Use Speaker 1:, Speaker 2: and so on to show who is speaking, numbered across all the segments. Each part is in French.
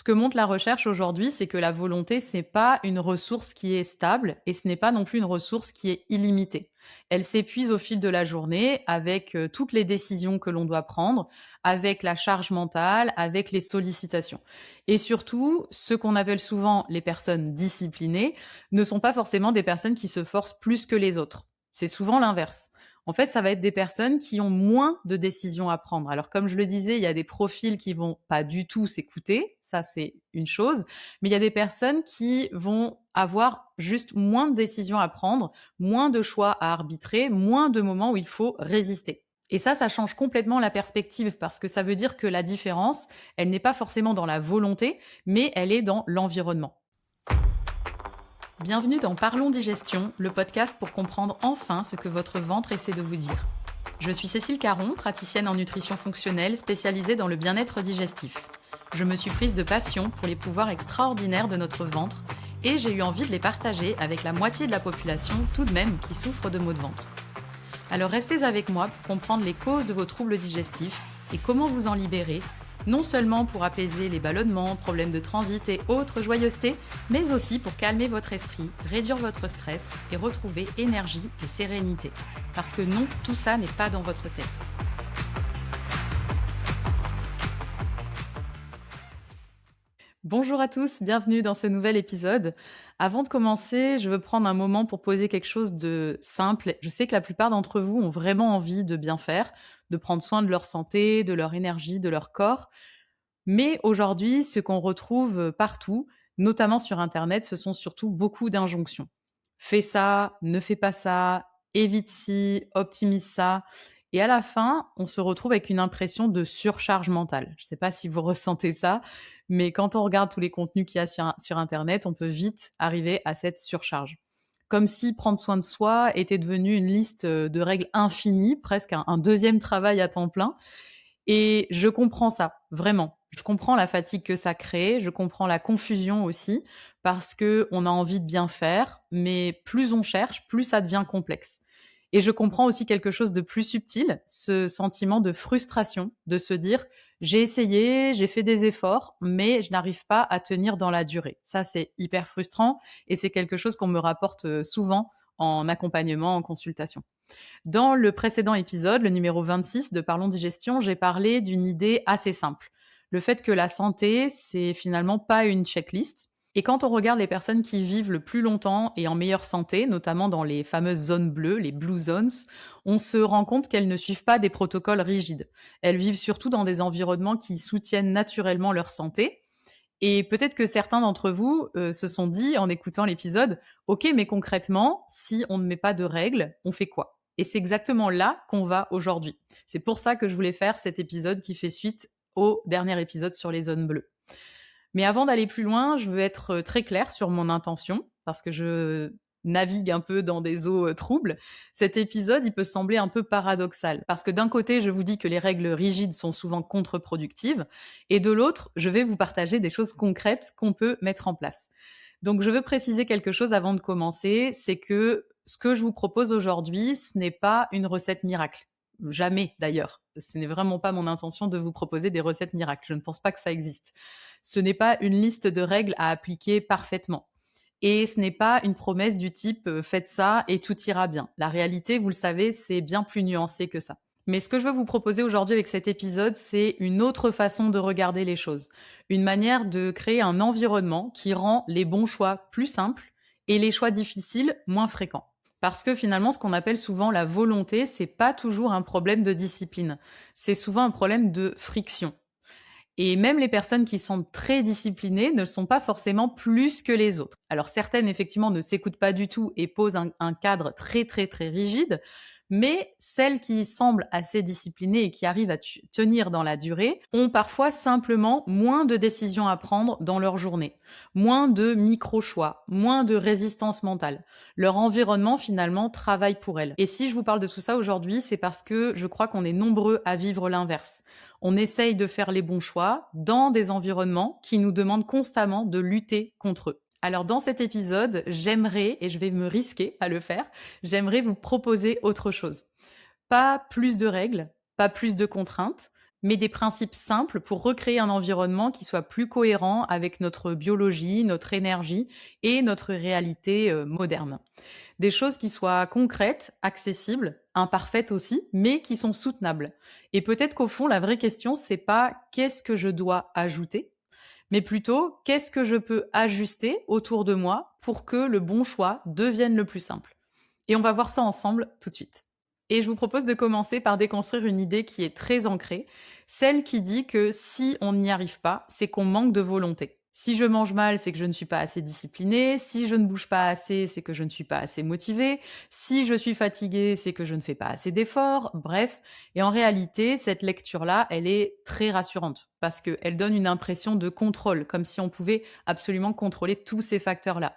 Speaker 1: Ce que montre la recherche aujourd'hui, c'est que la volonté, c'est pas une ressource qui est stable et ce n'est pas non plus une ressource qui est illimitée. Elle s'épuise au fil de la journée avec toutes les décisions que l'on doit prendre, avec la charge mentale, avec les sollicitations. Et surtout, ce qu'on appelle souvent les personnes disciplinées ne sont pas forcément des personnes qui se forcent plus que les autres. C'est souvent l'inverse. En fait, ça va être des personnes qui ont moins de décisions à prendre. Alors, comme je le disais, il y a des profils qui vont pas du tout s'écouter, ça c'est une chose, mais il y a des personnes qui vont avoir juste moins de décisions à prendre, moins de choix à arbitrer, moins de moments où il faut résister. Et ça change complètement la perspective parce que ça veut dire que la différence, elle n'est pas forcément dans la volonté, mais elle est dans l'environnement. Bienvenue dans Parlons Digestion, le podcast pour comprendre enfin ce que votre ventre essaie de vous dire. Je suis Cécile Caron, praticienne en nutrition fonctionnelle spécialisée dans le bien-être digestif. Je me suis prise de passion pour les pouvoirs extraordinaires de notre ventre et j'ai eu envie de les partager avec la moitié de la population tout de même qui souffre de maux de ventre. Alors restez avec moi pour comprendre les causes de vos troubles digestifs et comment vous en libérer, non seulement pour apaiser les ballonnements, problèmes de transit et autres joyeusetés, mais aussi pour calmer votre esprit, réduire votre stress et retrouver énergie et sérénité. Parce que non, tout ça n'est pas dans votre tête. Bonjour à tous, bienvenue dans ce nouvel épisode. Avant de commencer, je veux prendre un moment pour poser quelque chose de simple. Je sais que la plupart d'entre vous ont vraiment envie de bien faire, de prendre soin de leur santé, de leur énergie, de leur corps. Mais aujourd'hui, ce qu'on retrouve partout, notamment sur Internet, ce sont surtout beaucoup d'injonctions. Fais ça, ne fais pas ça, évite ci, optimise ça. Et à la fin, on se retrouve avec une impression de surcharge mentale. Je ne sais pas si vous ressentez ça, mais quand on regarde tous les contenus qu'il y a sur Internet, on peut vite arriver à cette surcharge. Comme si prendre soin de soi était devenu une liste de règles infinies, presque un deuxième travail à temps plein. Et je comprends ça, vraiment. Je comprends la fatigue que ça crée, je comprends la confusion aussi, parce qu'on a envie de bien faire, mais plus on cherche, plus ça devient complexe. Et je comprends aussi quelque chose de plus subtil, ce sentiment de frustration, de se dire: «J'ai essayé, j'ai fait des efforts, mais je n'arrive pas à tenir dans la durée». Ça, c'est hyper frustrant et c'est quelque chose qu'on me rapporte, souvent en accompagnement, en consultation. Dans le précédent épisode, le numéro 26 de Parlons Digestion, j'ai parlé d'une idée assez simple. Le fait que la santé, c'est finalement pas une checklist. Et quand on regarde les personnes qui vivent le plus longtemps et en meilleure santé, notamment dans les fameuses zones bleues, les blue zones, on se rend compte qu'elles ne suivent pas des protocoles rigides. Elles vivent surtout dans des environnements qui soutiennent naturellement leur santé. Et peut-être que certains d'entre vous se sont dit en écoutant l'épisode: «Ok, mais concrètement, si on ne met pas de règles, on fait quoi?» Et c'est exactement là qu'on va aujourd'hui. C'est pour ça que je voulais faire cet épisode qui fait suite au dernier épisode sur les zones bleues. Mais avant d'aller plus loin, je veux être très claire sur mon intention, parce que je navigue un peu dans des eaux troubles. Cet épisode, il peut sembler un peu paradoxal, parce que d'un côté, je vous dis que les règles rigides sont souvent contre-productives, et de l'autre, je vais vous partager des choses concrètes qu'on peut mettre en place. Donc, je veux préciser quelque chose avant de commencer, c'est que ce que je vous propose aujourd'hui, ce n'est pas une recette miracle. Jamais d'ailleurs. Ce n'est vraiment pas mon intention de vous proposer des recettes miracles. Je ne pense pas que ça existe. Ce n'est pas une liste de règles à appliquer parfaitement. Et ce n'est pas une promesse du type faites ça et tout ira bien. La réalité, vous le savez, c'est bien plus nuancé que ça. Mais ce que je veux vous proposer aujourd'hui avec cet épisode, c'est une autre façon de regarder les choses. Une manière de créer un environnement qui rend les bons choix plus simples et les choix difficiles moins fréquents. Parce que finalement, ce qu'on appelle souvent la volonté, c'est pas toujours un problème de discipline. C'est souvent un problème de friction. Et même les personnes qui sont très disciplinées ne le sont pas forcément plus que les autres. Alors certaines, effectivement, ne s'écoutent pas du tout et posent un cadre très, très, très rigide, mais celles qui semblent assez disciplinées et qui arrivent à tenir dans la durée ont parfois simplement moins de décisions à prendre dans leur journée, moins de micro-choix, moins de résistance mentale. Leur environnement, finalement, travaille pour elles. Et si je vous parle de tout ça aujourd'hui, c'est parce que je crois qu'on est nombreux à vivre l'inverse. On essaye de faire les bons choix dans des environnements qui nous demandent constamment de lutter contre eux. Alors dans cet épisode, j'aimerais, et je vais me risquer à le faire, j'aimerais vous proposer autre chose. Pas plus de règles, pas plus de contraintes, mais des principes simples pour recréer un environnement qui soit plus cohérent avec notre biologie, notre énergie et notre réalité moderne. Des choses qui soient concrètes, accessibles, imparfaites aussi, mais qui sont soutenables. Et peut-être qu'au fond, la vraie question, c'est pas qu'est-ce que je dois ajouter, mais plutôt qu'est-ce que je peux ajuster autour de moi pour que le bon choix devienne le plus simple. Et on va voir ça ensemble tout de suite. Et je vous propose de commencer par déconstruire une idée qui est très ancrée, celle qui dit que si on n'y arrive pas, c'est qu'on manque de volonté. Si je mange mal, c'est que je ne suis pas assez disciplinée. Si je ne bouge pas assez, c'est que je ne suis pas assez motivée. Si je suis fatiguée, c'est que je ne fais pas assez d'efforts. Bref. Et en réalité, cette lecture-là, elle est très rassurante parce qu'elle donne une impression de contrôle, comme si on pouvait absolument contrôler tous ces facteurs-là.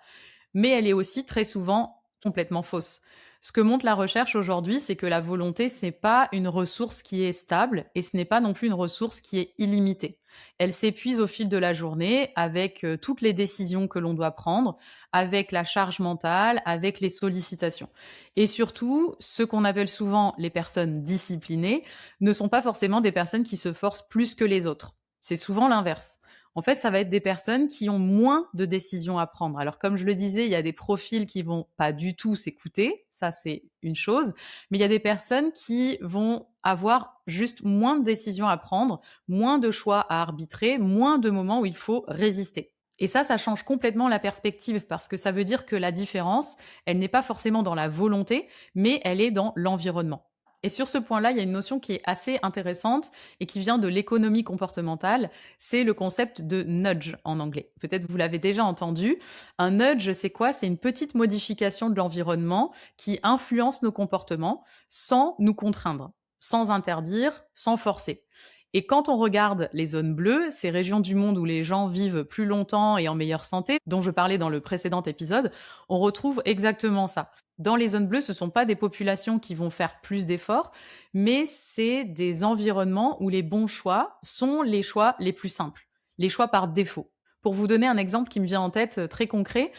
Speaker 1: Mais elle est aussi très souvent complètement fausse. Ce que montre la recherche aujourd'hui, c'est que la volonté, c'est pas une ressource qui est stable et ce n'est pas non plus une ressource qui est illimitée. Elle s'épuise au fil de la journée avec toutes les décisions que l'on doit prendre, avec la charge mentale, avec les sollicitations. Et surtout, ce qu'on appelle souvent les personnes disciplinées ne sont pas forcément des personnes qui se forcent plus que les autres. C'est souvent l'inverse. En fait, ça va être des personnes qui ont moins de décisions à prendre. Alors, comme je le disais, il y a des profils qui vont pas du tout s'écouter, ça c'est une chose, mais il y a des personnes qui vont avoir juste moins de décisions à prendre, moins de choix à arbitrer, moins de moments où il faut résister. Et ça change complètement la perspective parce que ça veut dire que la différence, elle n'est pas forcément dans la volonté, mais elle est dans l'environnement. Et sur ce point-là, il y a une notion qui est assez intéressante et qui vient de l'économie comportementale, c'est le concept de nudge en anglais. Peut-être vous l'avez déjà entendu. Un nudge, c'est quoi? C'est une petite modification de l'environnement qui influence nos comportements sans nous contraindre, sans interdire, sans forcer. Et quand on regarde les zones bleues, ces régions du monde où les gens vivent plus longtemps et en meilleure santé, dont je parlais dans le précédent épisode, on retrouve exactement ça. Dans les zones bleues, ce ne sont pas des populations qui vont faire plus d'efforts, mais c'est des environnements où les bons choix sont les choix les plus simples, les choix par défaut. Pour vous donner un exemple qui me vient en tête très concret,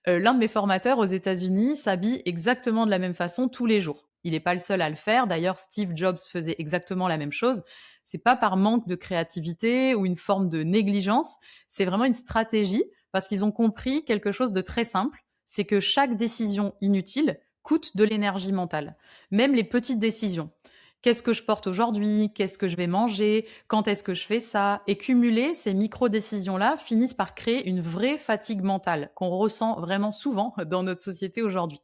Speaker 1: l'un de mes formateurs aux États-Unis s'habille exactement de la même façon tous les jours. Il n'est pas le seul à le faire. D'ailleurs, Steve Jobs faisait exactement la même chose. C'est pas par manque de créativité ou une forme de négligence. C'est vraiment une stratégie parce qu'ils ont compris quelque chose de très simple. C'est que chaque décision inutile coûte de l'énergie mentale. Même les petites décisions. Qu'est-ce que je porte aujourd'hui? Qu'est-ce que je vais manger? Quand est-ce que je fais ça? Et cumuler ces micro-décisions-là finissent par créer une vraie fatigue mentale qu'on ressent vraiment souvent dans notre société aujourd'hui.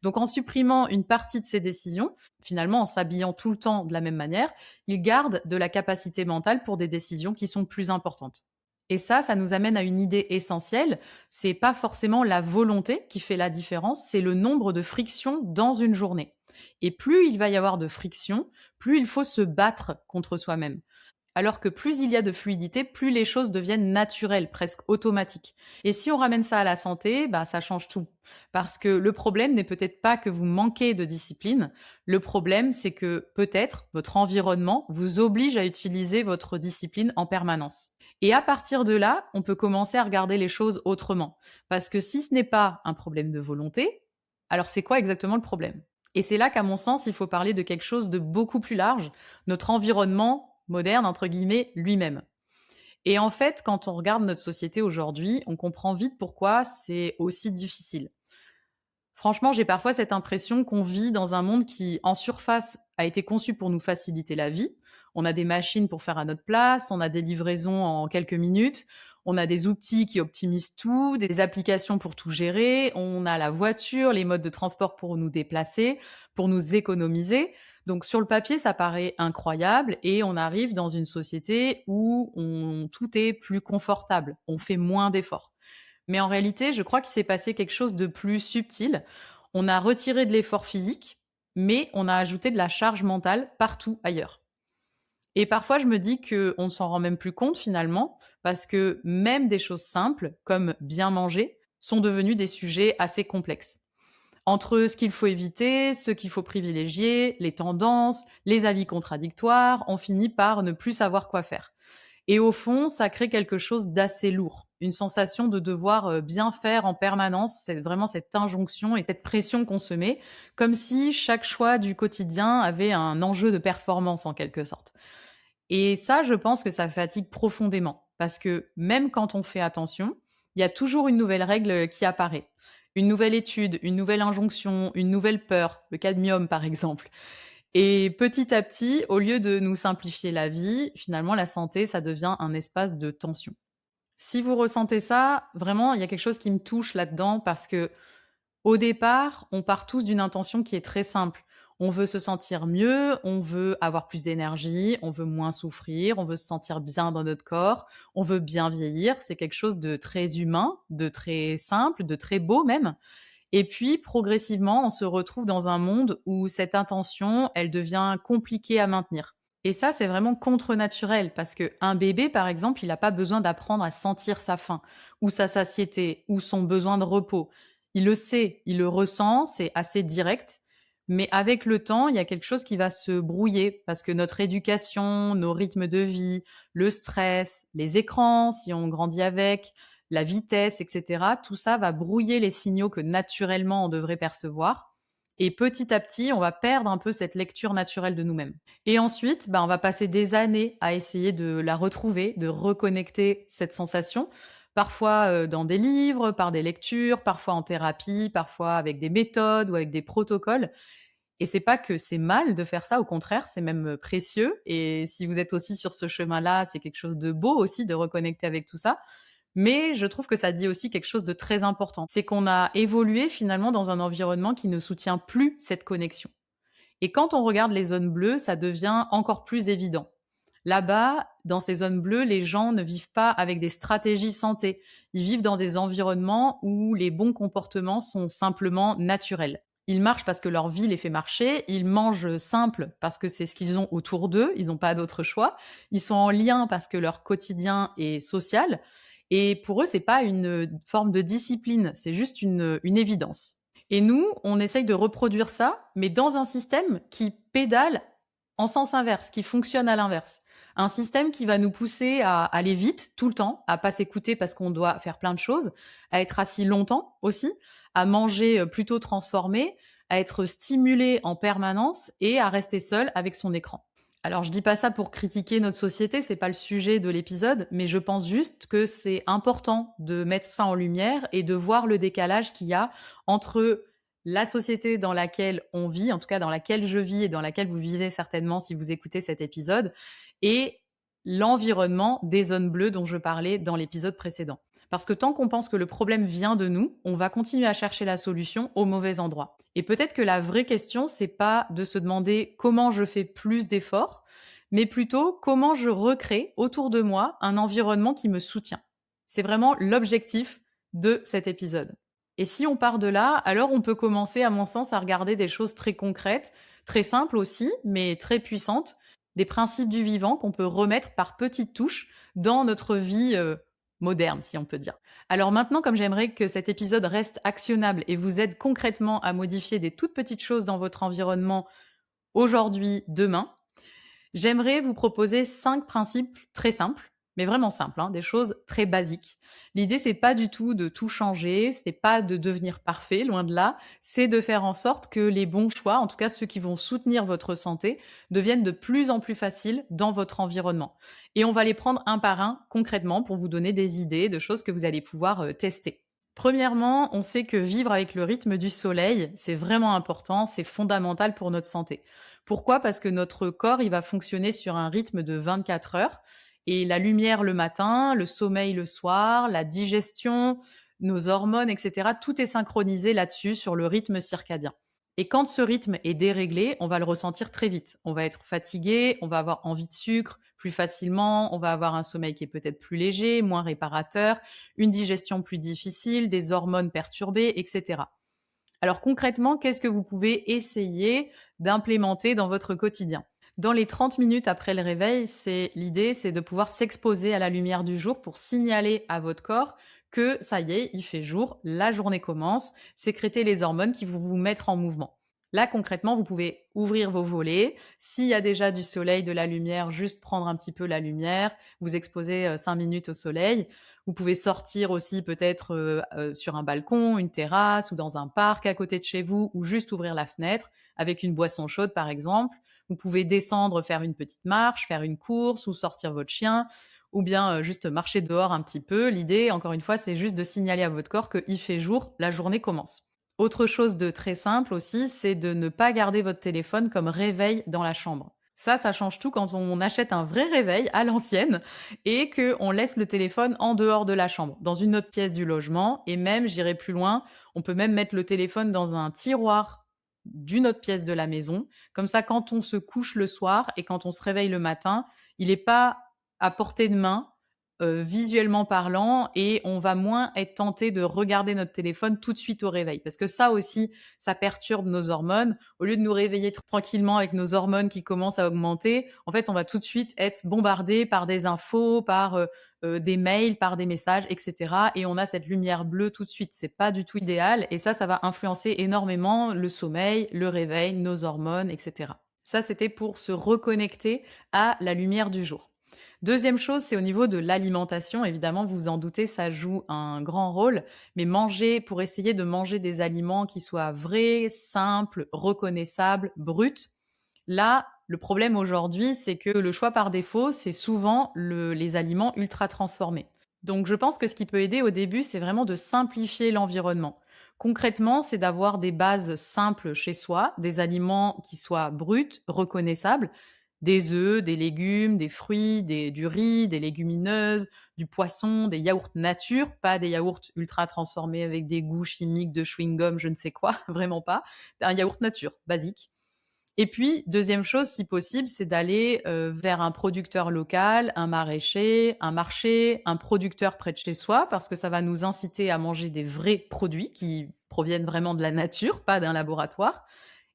Speaker 1: Donc en supprimant une partie de ces décisions, finalement en s'habillant tout le temps de la même manière, ils gardent de la capacité mentale pour des décisions qui sont plus importantes. Et ça nous amène à une idée essentielle, c'est pas forcément la volonté qui fait la différence, c'est le nombre de frictions dans une journée. Et plus il va y avoir de frictions, plus il faut se battre contre soi-même. Alors que plus il y a de fluidité, plus les choses deviennent naturelles, presque automatiques. Et si on ramène ça à la santé, bah, ça change tout. Parce que le problème n'est peut-être pas que vous manquez de discipline. Le problème, c'est que peut-être votre environnement vous oblige à utiliser votre discipline en permanence. Et à partir de là, on peut commencer à regarder les choses autrement. Parce que si ce n'est pas un problème de volonté, alors c'est quoi exactement le problème? Et c'est là qu'à mon sens, il faut parler de quelque chose de beaucoup plus large, notre environnement moderne, entre guillemets, lui-même. Et en fait, quand on regarde notre société aujourd'hui, on comprend vite pourquoi c'est aussi difficile. Franchement, j'ai parfois cette impression qu'on vit dans un monde qui, en surface, a été conçu pour nous faciliter la vie. On a des machines pour faire à notre place, on a des livraisons en quelques minutes, on a des outils qui optimisent tout, des applications pour tout gérer, on a la voiture, les modes de transport pour nous déplacer, pour nous économiser. Donc sur le papier, ça paraît incroyable et on arrive dans une société où tout est plus confortable, on fait moins d'efforts. Mais en réalité, je crois qu'il s'est passé quelque chose de plus subtil. On a retiré de l'effort physique, mais on a ajouté de la charge mentale partout ailleurs. Et parfois, je me dis qu'on ne s'en rend même plus compte finalement, parce que même des choses simples, comme bien manger, sont devenues des sujets assez complexes. Entre ce qu'il faut éviter, ce qu'il faut privilégier, les tendances, les avis contradictoires, on finit par ne plus savoir quoi faire. Et au fond, ça crée quelque chose d'assez lourd, une sensation de devoir bien faire en permanence, c'est vraiment cette injonction et cette pression qu'on se met, comme si chaque choix du quotidien avait un enjeu de performance en quelque sorte. Et ça, je pense que ça fatigue profondément parce que même quand on fait attention, il y a toujours une nouvelle règle qui apparaît. Une nouvelle étude, une nouvelle injonction, une nouvelle peur, le cadmium par exemple. Et petit à petit, au lieu de nous simplifier la vie, finalement, la santé, ça devient un espace de tension. Si vous ressentez ça, vraiment, il y a quelque chose qui me touche là-dedans parce que au départ, on part tous d'une intention qui est très simple. On veut se sentir mieux, on veut avoir plus d'énergie, on veut moins souffrir, on veut se sentir bien dans notre corps, on veut bien vieillir. C'est quelque chose de très humain, de très simple, de très beau même. Et puis, progressivement, on se retrouve dans un monde où cette intention, elle devient compliquée à maintenir. Et ça, c'est vraiment contre-naturel parce qu'un bébé, par exemple, il n'a pas besoin d'apprendre à sentir sa faim ou sa satiété ou son besoin de repos. Il le sait, il le ressent, c'est assez direct. Mais avec le temps, il y a quelque chose qui va se brouiller parce que notre éducation, nos rythmes de vie, le stress, les écrans, si on grandit avec, la vitesse, etc., tout ça va brouiller les signaux que naturellement on devrait percevoir. Et petit à petit, on va perdre un peu cette lecture naturelle de nous-mêmes. Et ensuite, on va passer des années à essayer de la retrouver, de reconnecter cette sensation. Parfois dans des livres, par des lectures, parfois en thérapie, parfois avec des méthodes ou avec des protocoles. Et c'est pas que c'est mal de faire ça, au contraire, c'est même précieux. Et si vous êtes aussi sur ce chemin-là, c'est quelque chose de beau aussi de reconnecter avec tout ça. Mais je trouve que ça dit aussi quelque chose de très important. C'est qu'on a évolué finalement dans un environnement qui ne soutient plus cette connexion. Et quand on regarde les zones bleues, ça devient encore plus évident. Là-bas, dans ces zones bleues, les gens ne vivent pas avec des stratégies santé. Ils vivent dans des environnements où les bons comportements sont simplement naturels. Ils marchent parce que leur vie les fait marcher, ils mangent simple parce que c'est ce qu'ils ont autour d'eux, ils n'ont pas d'autre choix. Ils sont en lien parce que leur quotidien est social. Et pour eux, c'est pas une forme de discipline, c'est juste une évidence. Et nous, on essaye de reproduire ça, mais dans un système qui pédale en sens inverse, qui fonctionne à l'inverse. Un système qui va nous pousser à aller vite tout le temps, à pas s'écouter parce qu'on doit faire plein de choses, à être assis longtemps aussi, à manger plutôt transformé, à être stimulé en permanence et à rester seul avec son écran. Alors, je dis pas ça pour critiquer notre société, c'est pas le sujet de l'épisode, mais je pense juste que c'est important de mettre ça en lumière et de voir le décalage qu'il y a entre la société dans laquelle on vit, en tout cas dans laquelle je vis et dans laquelle vous vivez certainement si vous écoutez cet épisode, et l'environnement des zones bleues dont je parlais dans l'épisode précédent. Parce que tant qu'on pense que le problème vient de nous, on va continuer à chercher la solution au mauvais endroit. Et peut-être que la vraie question, c'est pas de se demander comment je fais plus d'efforts, mais plutôt comment je recrée autour de moi un environnement qui me soutient. C'est vraiment l'objectif de cet épisode. Et si on part de là, alors on peut commencer, à mon sens, à regarder des choses très concrètes, très simples aussi, mais très puissantes, des principes du vivant qu'on peut remettre par petites touches dans notre vie moderne, si on peut dire. Alors maintenant, comme j'aimerais que cet épisode reste actionnable et vous aide concrètement à modifier des toutes petites choses dans votre environnement aujourd'hui, demain, j'aimerais vous proposer 5 principes très simples, mais vraiment simples, hein, des choses très basiques. L'idée, c'est pas du tout de tout changer, c'est pas de devenir parfait, loin de là, c'est de faire en sorte que les bons choix, en tout cas ceux qui vont soutenir votre santé, deviennent de plus en plus faciles dans votre environnement. Et on va les prendre un par un concrètement pour vous donner des idées de choses que vous allez pouvoir tester. Premièrement, on sait que vivre avec le rythme du soleil, c'est vraiment important, c'est fondamental pour notre santé. Pourquoi? Parce que notre corps, il va fonctionner sur un rythme de 24 heures et la lumière le matin, le sommeil le soir, la digestion, nos hormones, etc., tout est synchronisé là-dessus sur le rythme circadien. Et quand ce rythme est déréglé, on va le ressentir très vite. On va être fatigué, on va avoir envie de sucre plus facilement, on va avoir un sommeil qui est peut-être plus léger, moins réparateur, une digestion plus difficile, des hormones perturbées, etc. Alors concrètement, qu'est-ce que vous pouvez essayer d'implémenter dans votre quotidien? Dans les 30 minutes après le réveil, l'idée, c'est de pouvoir s'exposer à la lumière du jour pour signaler à votre corps que ça y est, il fait jour, la journée commence, sécréter les hormones qui vont vous mettre en mouvement. Là, concrètement, vous pouvez ouvrir vos volets. S'il y a déjà du soleil, de la lumière, juste prendre un petit peu la lumière, vous exposer 5 minutes au soleil. Vous pouvez sortir aussi peut-être sur un balcon, une terrasse ou dans un parc à côté de chez vous ou juste ouvrir la fenêtre avec une boisson chaude par exemple. Vous pouvez descendre, faire une petite marche, faire une course ou sortir votre chien ou bien juste marcher dehors un petit peu. L'idée, encore une fois, c'est juste de signaler à votre corps qu'il fait jour, la journée commence. Autre chose de très simple aussi, c'est de ne pas garder votre téléphone comme réveil dans la chambre. Ça change tout quand on achète un vrai réveil à l'ancienne et qu'on laisse le téléphone en dehors de la chambre, dans une autre pièce du logement. Et même, j'irai plus loin, on peut même mettre le téléphone dans un tiroir d'une autre pièce de la maison. Comme ça, quand on se couche le soir et quand on se réveille le matin, il n'est pas à portée de main, visuellement parlant, et on va moins être tenté de regarder notre téléphone tout de suite au réveil. Parce que ça aussi, ça perturbe nos hormones. Au lieu de nous réveiller tranquillement avec nos hormones qui commencent à augmenter, en fait, on va tout de suite être bombardé par des infos, par des mails, par des messages, etc. Et on a cette lumière bleue tout de suite. C'est pas du tout idéal. Et ça va influencer énormément le sommeil, le réveil, nos hormones, etc. Ça, c'était pour se reconnecter à la lumière du jour. Deuxième chose, c'est au niveau de l'alimentation. Évidemment, vous vous en doutez, ça joue un grand rôle. Mais pour essayer de manger des aliments qui soient vrais, simples, reconnaissables, bruts. Là, le problème aujourd'hui, c'est que le choix par défaut, c'est souvent les aliments ultra transformés. Donc, je pense que ce qui peut aider au début, c'est vraiment de simplifier l'environnement. Concrètement, c'est d'avoir des bases simples chez soi, des aliments qui soient bruts, reconnaissables, des œufs, des légumes, des fruits, du riz, des légumineuses, du poisson, des yaourts nature, pas des yaourts ultra transformés avec des goûts chimiques de chewing-gum, je ne sais quoi, vraiment pas. Un yaourt nature, basique. Et puis, deuxième chose, si possible, c'est d'aller vers un producteur local, un maraîcher, un marché, un producteur près de chez soi, parce que ça va nous inciter à manger des vrais produits qui proviennent vraiment de la nature, pas d'un laboratoire.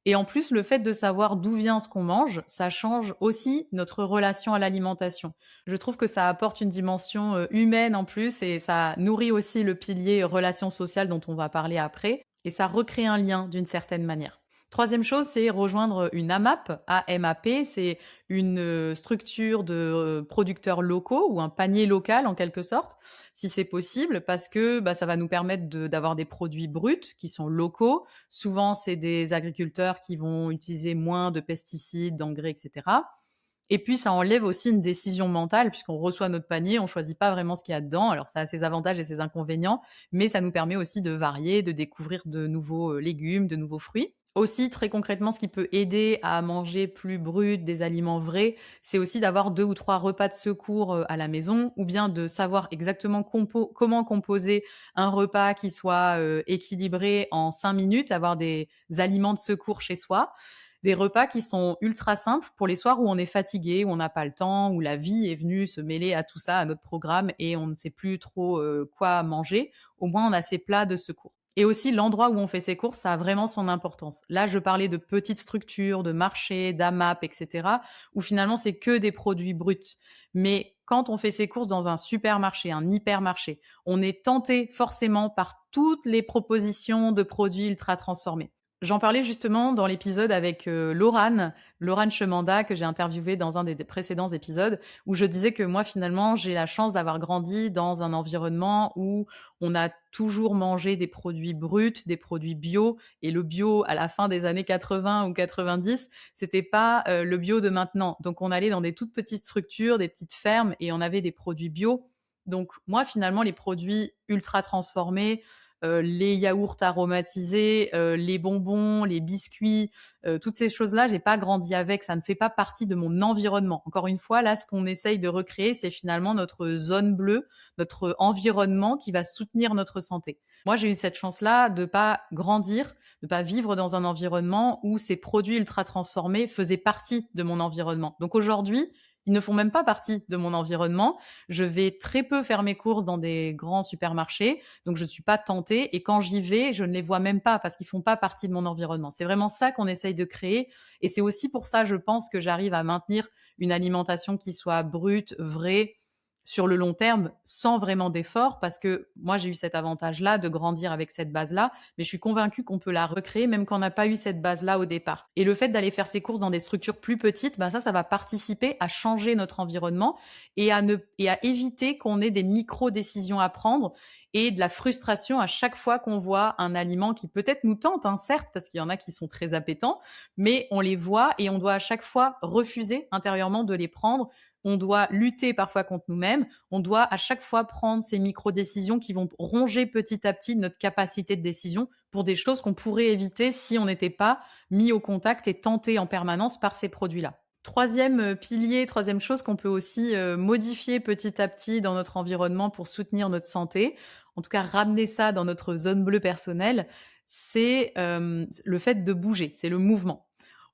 Speaker 1: Et en plus, le fait de savoir d'où vient ce qu'on mange, ça change aussi notre relation à l'alimentation. Je trouve que ça apporte une dimension humaine en plus et ça nourrit aussi le pilier relation sociale dont on va parler après. Et ça recrée un lien d'une certaine manière. Troisième chose, c'est rejoindre une AMAP. AMAP, c'est une structure de producteurs locaux ou un panier local en quelque sorte, si c'est possible, parce que ça va nous permettre d'avoir des produits bruts qui sont locaux. Souvent, c'est des agriculteurs qui vont utiliser moins de pesticides, d'engrais, etc. Et puis, ça enlève aussi une décision mentale, puisqu'on reçoit notre panier, on ne choisit pas vraiment ce qu'il y a dedans. Alors, ça a ses avantages et ses inconvénients, mais ça nous permet aussi de varier, de découvrir de nouveaux légumes, de nouveaux fruits. Aussi, très concrètement, ce qui peut aider à manger plus brut, des aliments vrais, c'est aussi d'avoir 2 ou 3 repas de secours à la maison, ou bien de savoir exactement comment composer un repas qui soit équilibré en 5 minutes, avoir des aliments de secours chez soi. Des repas qui sont ultra simples pour les soirs où on est fatigué, où on n'a pas le temps, où la vie est venue se mêler à tout ça, à notre programme, et on ne sait plus trop quoi manger. Au moins, on a ces plats de secours. Et aussi, l'endroit où on fait ses courses, ça a vraiment son importance. Là, je parlais de petites structures, de marchés, d'AMAP, etc., où finalement, c'est que des produits bruts. Mais quand on fait ses courses dans un supermarché, un hypermarché, on est tenté forcément par toutes les propositions de produits ultra transformés. J'en parlais justement dans l'épisode avec Laurane Chemanda, que j'ai interviewée dans un des précédents épisodes, où je disais que moi, finalement, j'ai la chance d'avoir grandi dans un environnement où on a toujours mangé des produits bruts, des produits bio, et le bio, à la fin des années 80 ou 90, c'était pas le bio de maintenant. Donc, on allait dans des toutes petites structures, des petites fermes, et on avait des produits bio. Donc, moi, finalement, les produits ultra transformés, les yaourts aromatisés, les bonbons, les biscuits, toutes ces choses-là, j'ai pas grandi avec, ça ne fait pas partie de mon environnement. Encore une fois, là, ce qu'on essaye de recréer, c'est finalement notre zone bleue, notre environnement qui va soutenir notre santé. Moi, j'ai eu cette chance-là de pas grandir, de pas vivre dans un environnement où ces produits ultra transformés faisaient partie de mon environnement. Donc aujourd'hui, ils ne font même pas partie de mon environnement. Je vais très peu faire mes courses dans des grands supermarchés, donc je ne suis pas tentée. Et quand j'y vais, je ne les vois même pas parce qu'ils font pas partie de mon environnement. C'est vraiment ça qu'on essaye de créer. Et c'est aussi pour ça, je pense, que j'arrive à maintenir une alimentation qui soit brute, vraie, sur le long terme sans vraiment d'effort parce que moi, j'ai eu cet avantage-là de grandir avec cette base-là, mais je suis convaincue qu'on peut la recréer même quand on n'a pas eu cette base-là au départ. Et le fait d'aller faire ses courses dans des structures plus petites, bah ça va participer à changer notre environnement et à éviter qu'on ait des micro-décisions à prendre et de la frustration à chaque fois qu'on voit un aliment qui peut-être nous tente, hein, certes, parce qu'il y en a qui sont très appétants, mais on les voit et on doit à chaque fois refuser intérieurement de les prendre. On doit lutter parfois contre nous-mêmes. On doit à chaque fois prendre ces micro-décisions qui vont ronger petit à petit notre capacité de décision pour des choses qu'on pourrait éviter si on n'était pas mis au contact et tenté en permanence par ces produits-là. Troisième pilier, troisième chose qu'on peut aussi modifier petit à petit dans notre environnement pour soutenir notre santé, en tout cas ramener ça dans notre zone bleue personnelle, c'est le fait de bouger, c'est le mouvement.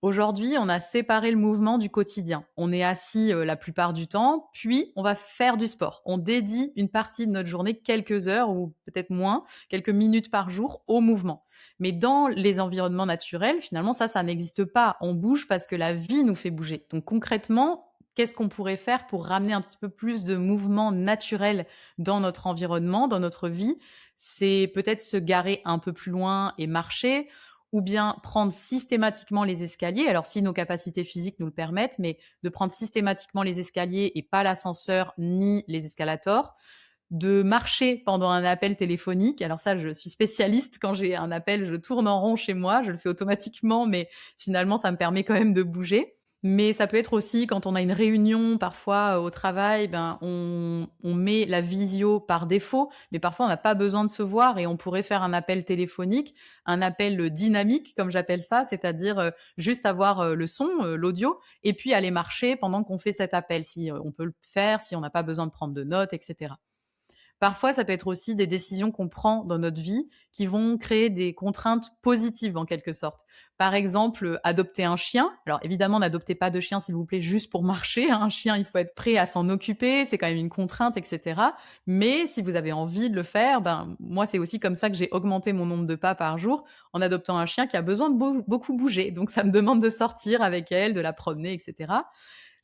Speaker 1: Aujourd'hui, on a séparé le mouvement du quotidien. On est assis la plupart du temps, puis on va faire du sport. On dédie une partie de notre journée, quelques heures ou peut-être moins, quelques minutes par jour au mouvement. Mais dans les environnements naturels, finalement, ça n'existe pas. On bouge parce que la vie nous fait bouger. Donc concrètement, qu'est-ce qu'on pourrait faire pour ramener un petit peu plus de mouvement naturel dans notre environnement, dans notre vie? C'est peut-être se garer un peu plus loin et marcher, ou bien prendre systématiquement les escaliers. Alors si nos capacités physiques nous le permettent, mais de prendre systématiquement les escaliers et pas l'ascenseur ni les escalators, de marcher pendant un appel téléphonique. Alors ça, je suis spécialiste. Quand j'ai un appel, je tourne en rond chez moi. Je le fais automatiquement, mais finalement, ça me permet quand même de bouger. Mais ça peut être aussi quand on a une réunion, parfois au travail, ben, on met la visio par défaut, mais parfois on n'a pas besoin de se voir et on pourrait faire un appel téléphonique, un appel dynamique, comme j'appelle ça, c'est-à-dire juste avoir le son, l'audio, et puis aller marcher pendant qu'on fait cet appel, si on peut le faire, si on n'a pas besoin de prendre de notes, etc. Parfois, ça peut être aussi des décisions qu'on prend dans notre vie qui vont créer des contraintes positives en quelque sorte. Par exemple, adopter un chien. Alors évidemment, n'adoptez pas de chien s'il vous plaît juste pour marcher, hein. Un chien, il faut être prêt à s'en occuper, c'est quand même une contrainte, etc. Mais si vous avez envie de le faire, ben moi c'est aussi comme ça que j'ai augmenté mon nombre de pas par jour en adoptant un chien qui a besoin de beaucoup bouger. Donc ça me demande de sortir avec elle, de la promener, etc.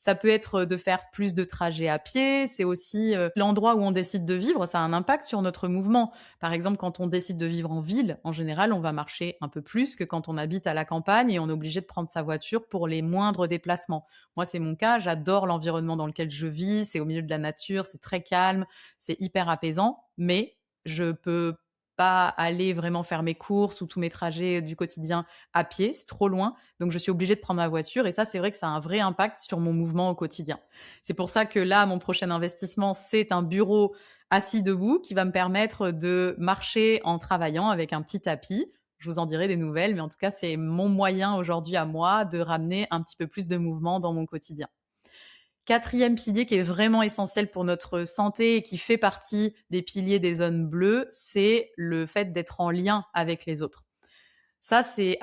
Speaker 1: Ça peut être de faire plus de trajets à pied, c'est aussi l'endroit où on décide de vivre, ça a un impact sur notre mouvement. Par exemple, quand on décide de vivre en ville, en général, on va marcher un peu plus que quand on habite à la campagne et on est obligé de prendre sa voiture pour les moindres déplacements. Moi, c'est mon cas, j'adore l'environnement dans lequel je vis, c'est au milieu de la nature, c'est très calme, c'est hyper apaisant, mais je peux pas aller vraiment faire mes courses ou tous mes trajets du quotidien à pied, c'est trop loin. Donc je suis obligée de prendre ma voiture et ça, c'est vrai que ça a un vrai impact sur mon mouvement au quotidien. C'est pour ça que là, mon prochain investissement, c'est un bureau assis debout qui va me permettre de marcher en travaillant avec un petit tapis. Je vous en dirai des nouvelles, mais en tout cas, c'est mon moyen aujourd'hui à moi de ramener un petit peu plus de mouvement dans mon quotidien. Quatrième pilier qui est vraiment essentiel pour notre santé et qui fait partie des piliers des zones bleues, c'est le fait d'être en lien avec les autres. Ça, c'est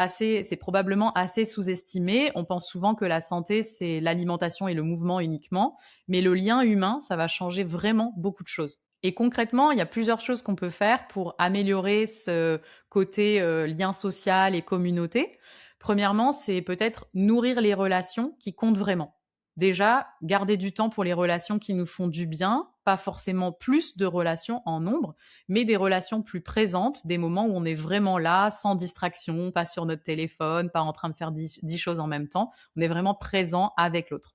Speaker 1: probablement assez sous-estimé. On pense souvent que la santé, c'est l'alimentation et le mouvement uniquement, mais le lien humain, ça va changer vraiment beaucoup de choses. Et concrètement, il y a plusieurs choses qu'on peut faire pour améliorer ce côté lien social et communauté. Premièrement, c'est peut-être nourrir les relations qui comptent vraiment. Déjà, garder du temps pour les relations qui nous font du bien, pas forcément plus de relations en nombre, mais des relations plus présentes, des moments où on est vraiment là, sans distraction, pas sur notre téléphone, pas en train de faire 10 choses en même temps. On est vraiment présent avec l'autre.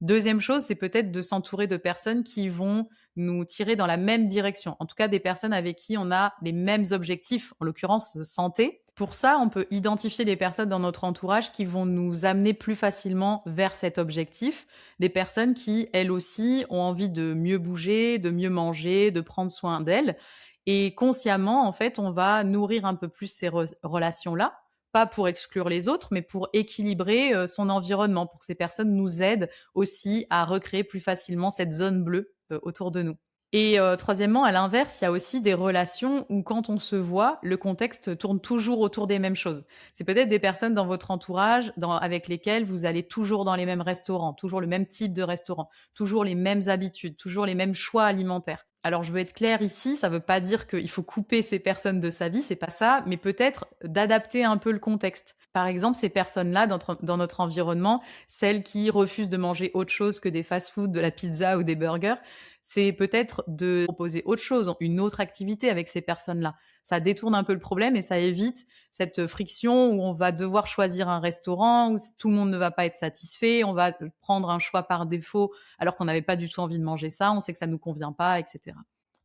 Speaker 1: Deuxième chose, c'est peut-être de s'entourer de personnes qui vont nous tirer dans la même direction. En tout cas, des personnes avec qui on a les mêmes objectifs, en l'occurrence santé. Pour ça, on peut identifier les personnes dans notre entourage qui vont nous amener plus facilement vers cet objectif. Des personnes qui, elles aussi, ont envie de mieux bouger, de mieux manger, de prendre soin d'elles. Et consciemment, en fait, on va nourrir un peu plus ces relations-là, pas pour exclure les autres, mais pour équilibrer son environnement, pour que ces personnes nous aident aussi à recréer plus facilement cette zone bleue autour de nous. Et troisièmement, à l'inverse, il y a aussi des relations où quand on se voit, le contexte tourne toujours autour des mêmes choses. C'est peut-être des personnes dans votre entourage avec lesquelles vous allez toujours dans les mêmes restaurants, toujours le même type de restaurant, toujours les mêmes habitudes, toujours les mêmes choix alimentaires. Alors je veux être claire ici, ça ne veut pas dire qu'il faut couper ces personnes de sa vie, c'est pas ça, mais peut-être d'adapter un peu le contexte. Par exemple, ces personnes-là dans notre environnement, celles qui refusent de manger autre chose que des fast-foods, de la pizza ou des burgers, c'est peut-être de proposer autre chose, une autre activité avec ces personnes-là. Ça détourne un peu le problème et ça évite cette friction où on va devoir choisir un restaurant, où tout le monde ne va pas être satisfait, on va prendre un choix par défaut alors qu'on n'avait pas du tout envie de manger ça, on sait que ça nous convient pas, etc.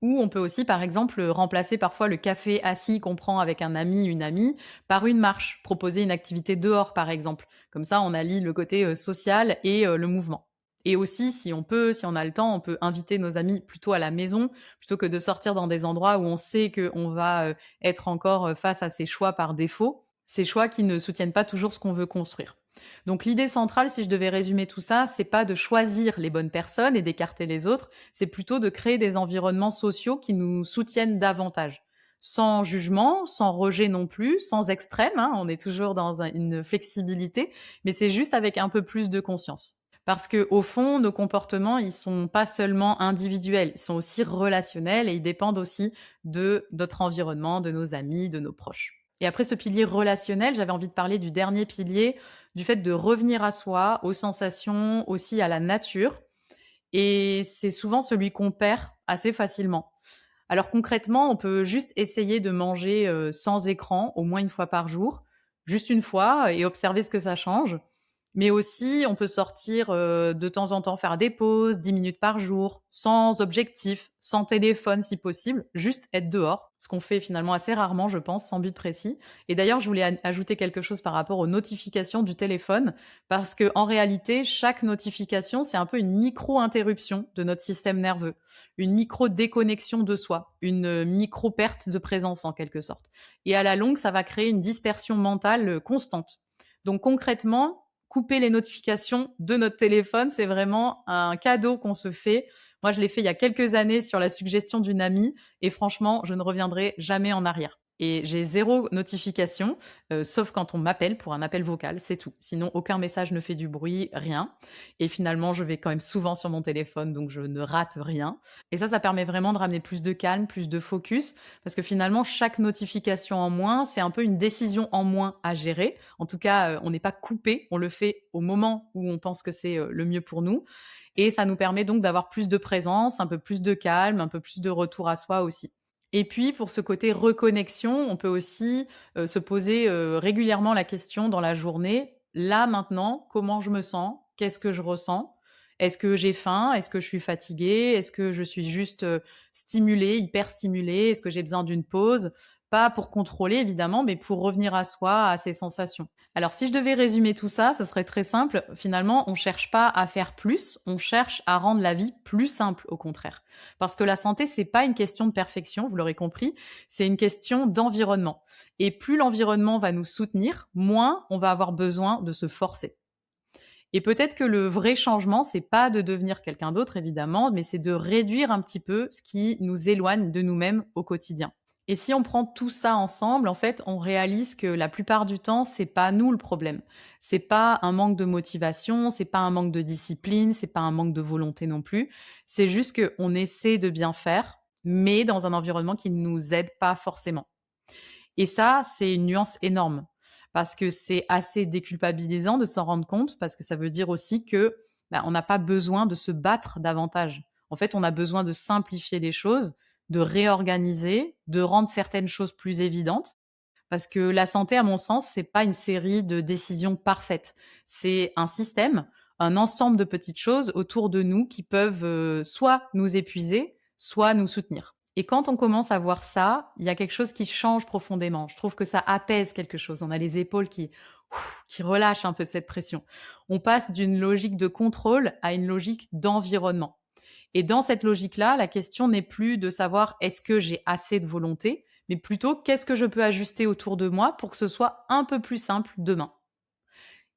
Speaker 1: Ou on peut aussi, par exemple, remplacer parfois le café assis qu'on prend avec un ami, une amie, par une marche, proposer une activité dehors, par exemple. Comme ça, on allie le côté social et le mouvement. Et aussi, si on peut, si on a le temps, on peut inviter nos amis plutôt à la maison, plutôt que de sortir dans des endroits où on sait qu'on va être encore face à ces choix par défaut, ces choix qui ne soutiennent pas toujours ce qu'on veut construire. Donc l'idée centrale, si je devais résumer tout ça, c'est pas de choisir les bonnes personnes et d'écarter les autres, c'est plutôt de créer des environnements sociaux qui nous soutiennent davantage. Sans jugement, sans rejet non plus, sans extrême, hein, on est toujours dans une flexibilité, mais c'est juste avec un peu plus de conscience. Parce que au fond, nos comportements, ils sont pas seulement individuels, ils sont aussi relationnels et ils dépendent aussi de notre environnement, de nos amis, de nos proches. Et après ce pilier relationnel, j'avais envie de parler du dernier pilier, du fait de revenir à soi, aux sensations, aussi à la nature. Et c'est souvent celui qu'on perd assez facilement. Alors concrètement, on peut juste essayer de manger sans écran au moins une fois par jour, juste une fois, et observer ce que ça change. Mais aussi, on peut sortir de temps en temps, faire des pauses, 10 minutes par jour, sans objectif, sans téléphone si possible, juste être dehors, ce qu'on fait finalement assez rarement, je pense, sans but précis. Et d'ailleurs, je voulais ajouter quelque chose par rapport aux notifications du téléphone, parce que en réalité, chaque notification, c'est un peu une micro-interruption de notre système nerveux, une micro-déconnexion de soi, une micro-perte de présence en quelque sorte. Et à la longue, ça va créer une dispersion mentale constante. Donc concrètement, couper les notifications de notre téléphone, c'est vraiment un cadeau qu'on se fait. Moi, je l'ai fait il y a quelques années sur la suggestion d'une amie et franchement, je ne reviendrai jamais en arrière. Et j'ai zéro notification, sauf quand on m'appelle pour un appel vocal, c'est tout. Sinon, aucun message ne fait du bruit, rien. Et finalement, je vais quand même souvent sur mon téléphone, donc je ne rate rien. Et ça permet vraiment de ramener plus de calme, plus de focus, parce que finalement, chaque notification en moins, c'est un peu une décision en moins à gérer. En tout cas, on n'est pas coupé, on le fait au moment où on pense que c'est le mieux pour nous. Et ça nous permet donc d'avoir plus de présence, un peu plus de calme, un peu plus de retour à soi aussi. Et puis pour ce côté reconnexion, on peut aussi, se poser, régulièrement la question dans la journée: «Là, maintenant, comment je me sens? Qu'est-ce que je ressens? Est-ce que j'ai faim? Est-ce que je suis fatiguée? Est-ce que je suis juste, stimulée, hyper stimulée? Est-ce que j'ai besoin d'une pause?» Pas pour contrôler évidemment, mais pour revenir à soi, à ses sensations. Alors si je devais résumer tout ça, ça serait très simple. Finalement, on cherche pas à faire plus, on cherche à rendre la vie plus simple au contraire. Parce que la santé, c'est pas une question de perfection, vous l'aurez compris, c'est une question d'environnement. Et plus l'environnement va nous soutenir, moins on va avoir besoin de se forcer. Et peut-être que le vrai changement, c'est pas de devenir quelqu'un d'autre évidemment, mais c'est de réduire un petit peu ce qui nous éloigne de nous-mêmes au quotidien. Et si on prend tout ça ensemble, en fait, on réalise que la plupart du temps, c'est pas nous le problème. C'est pas un manque de motivation, c'est pas un manque de discipline, c'est pas un manque de volonté non plus. C'est juste qu'on essaie de bien faire, mais dans un environnement qui ne nous aide pas forcément. Et ça, c'est une nuance énorme parce que c'est assez déculpabilisant de s'en rendre compte parce que ça veut dire aussi que, bah, on n'a pas besoin de se battre davantage. En fait, on a besoin de simplifier les choses, de réorganiser, de rendre certaines choses plus évidentes parce que la santé, à mon sens, c'est pas une série de décisions parfaites. C'est un système, un ensemble de petites choses autour de nous qui peuvent, soit nous épuiser, soit nous soutenir. Et quand on commence à voir ça, il y a quelque chose qui change profondément. Je trouve que ça apaise quelque chose. On a les épaules qui relâchent un peu cette pression. On passe d'une logique de contrôle à une logique d'environnement. Et dans cette logique-là, la question n'est plus de savoir est-ce que j'ai assez de volonté, mais plutôt qu'est-ce que je peux ajuster autour de moi pour que ce soit un peu plus simple demain.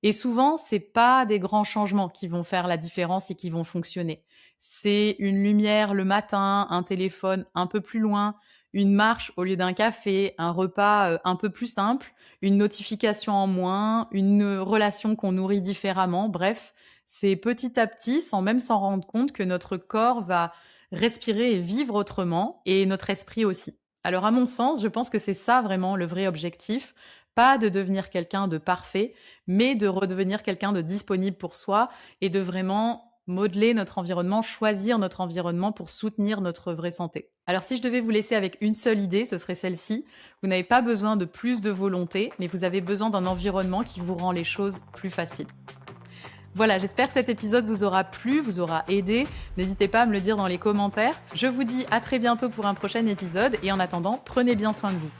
Speaker 1: Et souvent, c'est pas des grands changements qui vont faire la différence et qui vont fonctionner. C'est une lumière le matin, un téléphone un peu plus loin, une marche au lieu d'un café, un repas, un peu plus simple, une notification en moins, une relation qu'on nourrit différemment. Bref, c'est petit à petit, sans même s'en rendre compte, que notre corps va respirer et vivre autrement et notre esprit aussi. Alors à mon sens, je pense que c'est ça vraiment le vrai objectif, pas de devenir quelqu'un de parfait, mais de redevenir quelqu'un de disponible pour soi et de vraiment modeler notre environnement, choisir notre environnement pour soutenir notre vraie santé. Alors si je devais vous laisser avec une seule idée, ce serait celle-ci. Vous n'avez pas besoin de plus de volonté, mais vous avez besoin d'un environnement qui vous rend les choses plus faciles. Voilà, j'espère que cet épisode vous aura plu, vous aura aidé. N'hésitez pas à me le dire dans les commentaires. Je vous dis à très bientôt pour un prochain épisode et en attendant, prenez bien soin de vous.